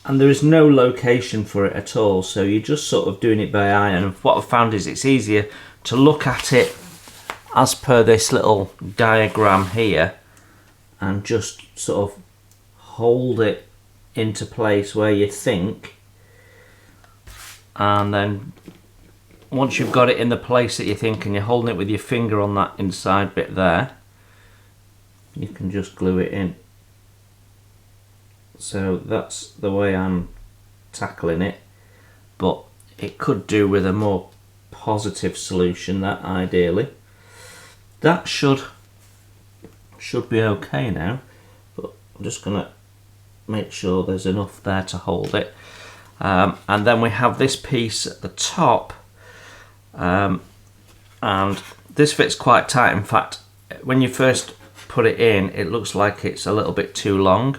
there is no location for it at all, so you're just sort of doing it by eye. And what I've found is it's easier to look at it as per this little diagram here and just sort of hold it into place where you think, and then once you've got it in the place that you think and you're holding it with your finger on that inside bit there, you can just glue it in. So that's the way I'm tackling it, but it could do with a more positive solution, that ideally. That should be okay now, but I'm just going to make sure there's enough there to hold it. And then we have this piece at the top, and this fits quite tight. In fact, when you first put it in, it looks like it's a little bit too long,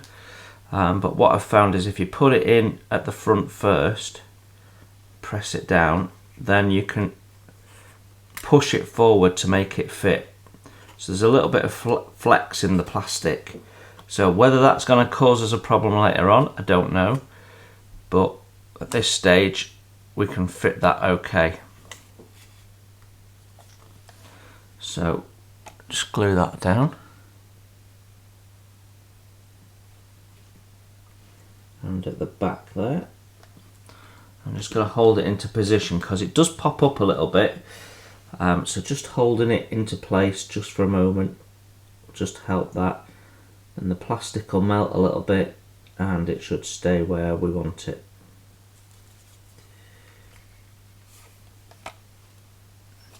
but what I've found is if you put it in at the front first, press it down, then you can push it forward to make it fit. So there's a little bit of flex in the plastic. So whether that's going to cause us a problem later on, I don't know. But at this stage, we can fit that okay. So just glue that down. And at the back there, I'm just going to hold it into position because it does pop up a little bit. So just holding it into place just for a moment just help that, and the plastic will melt a little bit and it should stay where we want it.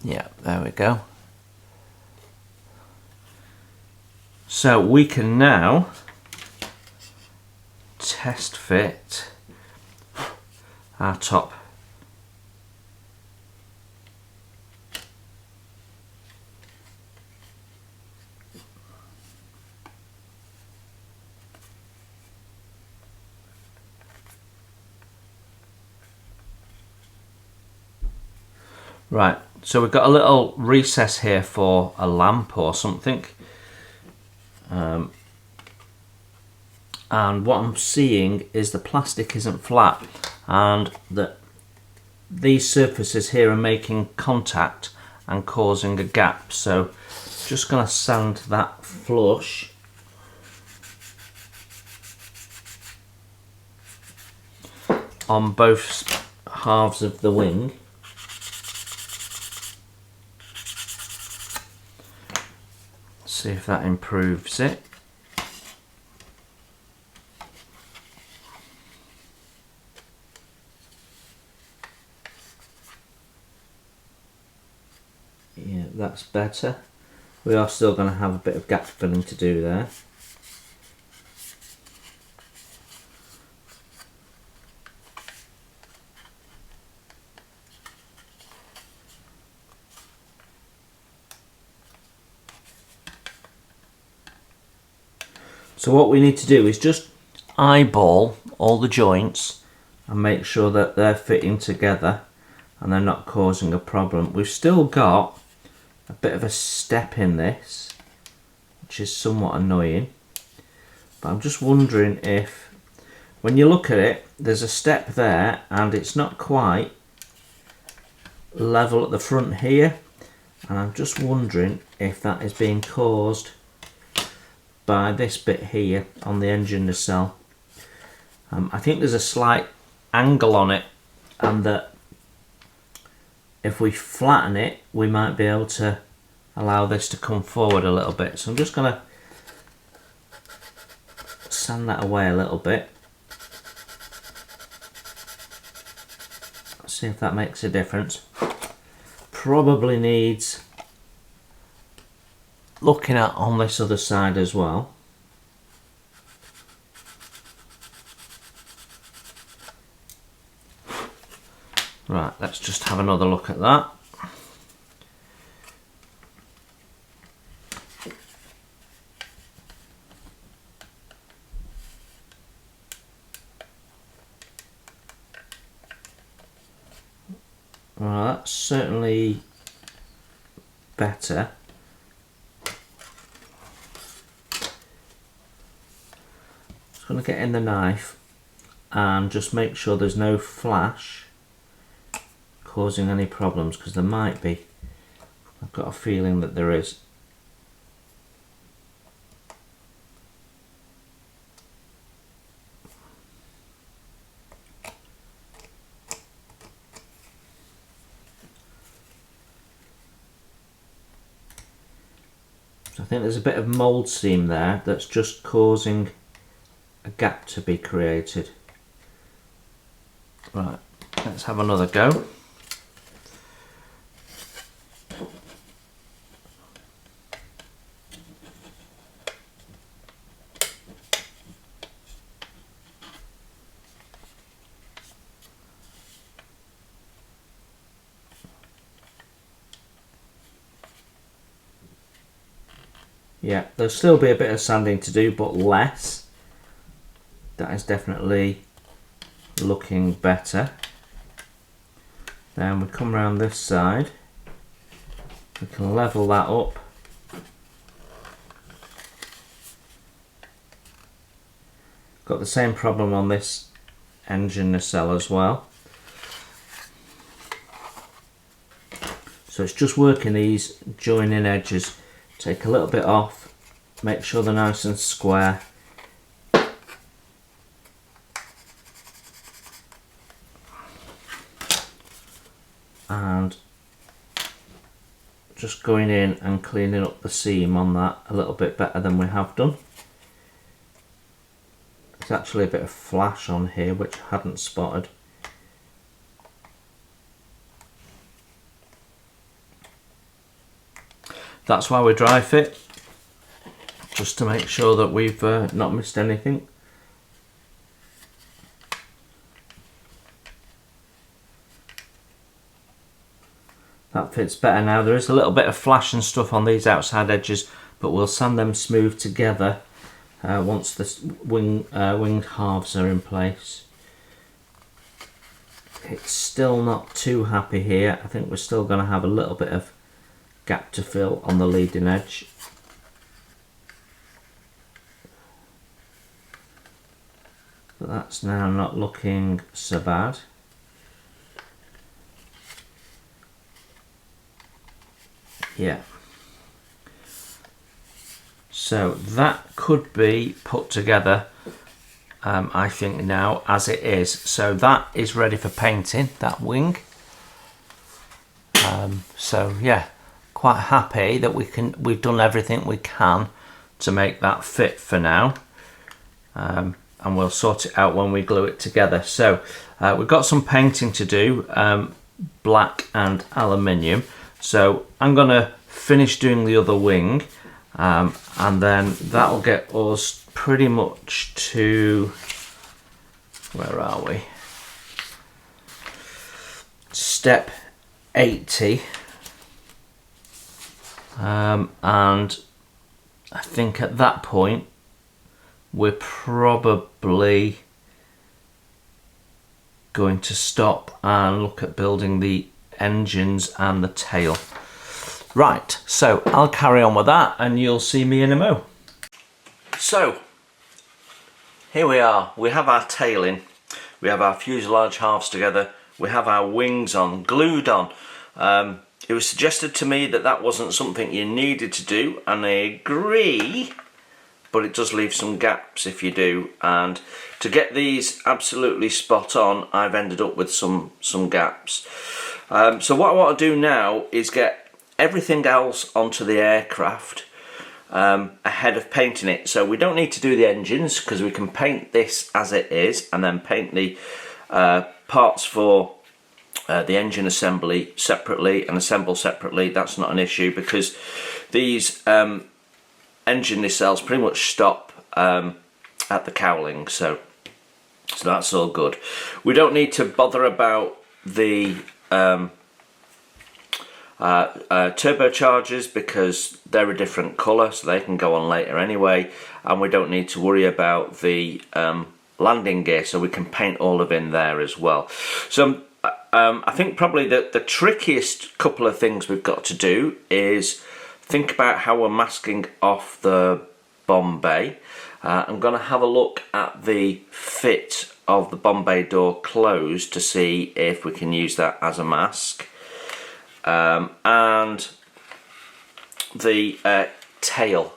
Yeah, there we go. So we can now test fit our top. Right, so we've got a little recess here for a lamp or something. And what I'm seeing is the plastic isn't flat, and that these surfaces here are making contact and causing a gap. So just going to sand that flush. On both halves of the wing. See if that improves it. Yeah, that's better. We are still going to have a bit of gap filling to do there. So what we need to do is just eyeball all the joints and make sure that they're fitting together and they're not causing a problem. We've still got a bit of a step in this, which is somewhat annoying, but I'm just wondering if, when you look at it, there's a step there and it's not quite level at the front here, and I'm just wondering if that is being caused by this bit here on the engine nacelle. I think there's a slight angle on it, and that if we flatten it we might be able to allow this to come forward a little bit. So I'm just going to sand that away a little bit. See if that makes a difference. Probably needs looking at on this other side as well. Right, let's just have another look at that. Well, that's certainly better. Just going to get in the knife and just make sure there's no flash causing any problems, because there might be. I've got a feeling that there is. So I think there's a bit of mould seam there that's just causing a gap to be created. Right, let's have another go. Yeah, there'll still be a bit of sanding to do, but less. That is definitely looking better. Then we come around this side. We can level that up. Got the same problem on this engine nacelle as well. So it's just working these joining edges. Take a little bit off, make sure they're nice and square. And just going in and cleaning up the seam on that a little bit better than we have done. There's actually a bit of flash on here which I hadn't spotted. That's why we dry fit, just to make sure that we've not missed anything. That fits better now. There is a little bit of flash and stuff on these outside edges, but we'll sand them smooth together once the winged halves are in place. It's still not too happy here. I think we're still going to have a little bit of gap to fill on the leading edge. But that's now not looking so bad. Yeah. So that could be put together, I think now, as it is. So that is ready for painting, that wing. So yeah, quite happy that we've done everything we can to make that fit for now, and we'll sort it out when we glue it together. So we've got some painting to do, black and aluminium. So I'm gonna finish doing the other wing, and then that'll get us pretty much to, where are we? Step 80. And I think at that point we're probably going to stop and look at building the engines and the tail. Right, so I'll carry on with that and you'll see me in a mo. So here we are, we have our tail in, we have our fuselage halves together, we have our wings on, glued on. It was suggested to me that that wasn't something you needed to do, and I agree, but it does leave some gaps if you do, and to get these absolutely spot on, I've ended up with some gaps. So what I want to do now is get everything else onto the aircraft ahead of painting it. So we don't need to do the engines because we can paint this as it is and then paint the parts for the engine assembly separately and assemble separately. That's not an issue because these engine nacelles pretty much stop at the cowling, so that's all good. We don't need to bother about the turbochargers because they're a different colour, so they can go on later anyway, and we don't need to worry about the landing gear, so we can paint all of in there as well. So I think probably the trickiest couple of things we've got to do is think about how we're masking off the bomb bay. I'm going to have a look at the fit of the bomb bay door closed to see if we can use that as a mask. And the tail.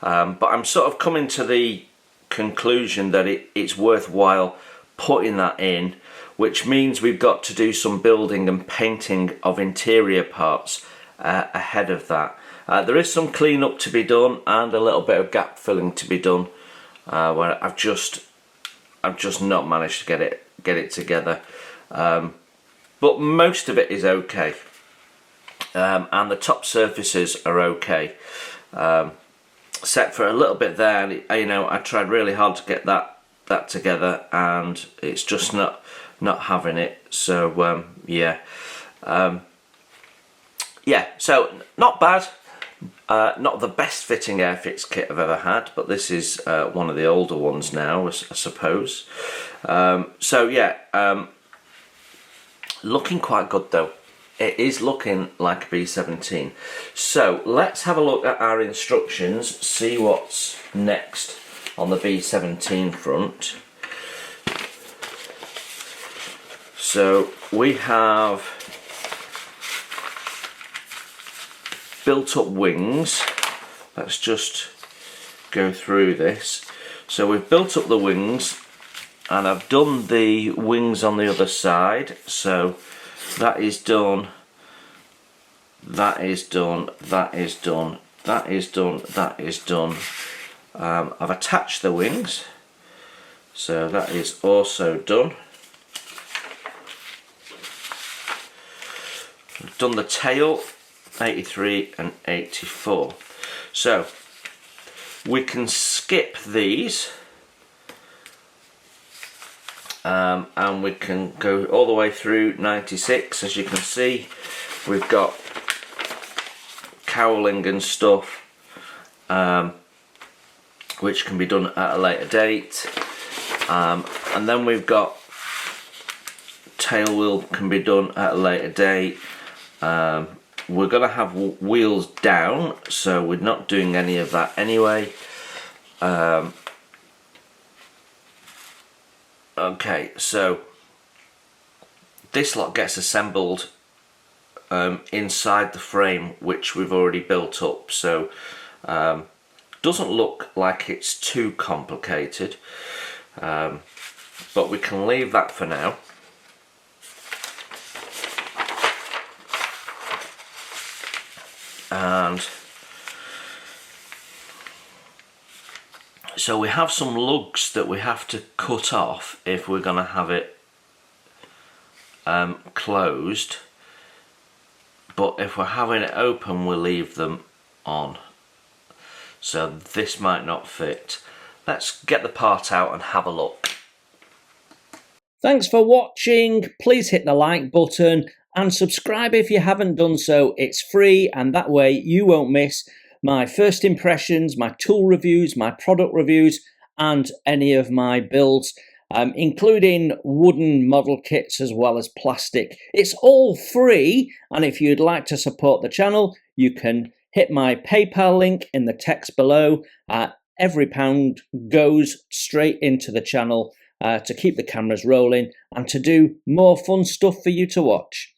But I'm sort of coming to the conclusion that it's worthwhile putting that in, which means we've got to do some building and painting of interior parts ahead of that. There is some clean up to be done and a little bit of gap filling to be done where I've just not managed to get it together, but most of it is okay, and the top surfaces are okay, except for a little bit there. You know, I tried really hard to get that together and it's just not having it. So yeah, so not bad. Not the best fitting Airfix kit I've ever had, but this is one of the older ones now, I suppose. So yeah, looking quite good though. It is looking like a B17. So let's have a look at our instructions, see what's next on the B17 front. So we have built up wings. Let's just go through this. So we've built up the wings and I've done the wings on the other side. So that is done, that is done, that is done, that is done, that is done. I've attached the wings, so that is also done. I've done the tail, 83 and 84. So we can skip these and we can go all the way through 96. As you can see, we've got cowling and stuff which can be done at a later date, and then we've got tail wheel can be done at a later date. We're going to have wheels down, so we're not doing any of that anyway. Okay, so this lot gets assembled inside the frame, which we've already built up, so doesn't look like it's too complicated, but we can leave that for now. And so we have some lugs that we have to cut off if we're going to have it closed, but if we're having it open we'll leave them on. So this might not fit. Let's get the part out and have a look. Thanks for watching. Please hit the like button and subscribe if you haven't done so. It's free and that way you won't miss my first impressions, my tool reviews, my product reviews and any of my builds, including wooden model kits as well as plastic. It's all free, and if you'd like to support the channel, you can hit my PayPal link in the text below. Every pound goes straight into the channel to keep the cameras rolling and to do more fun stuff for you to watch.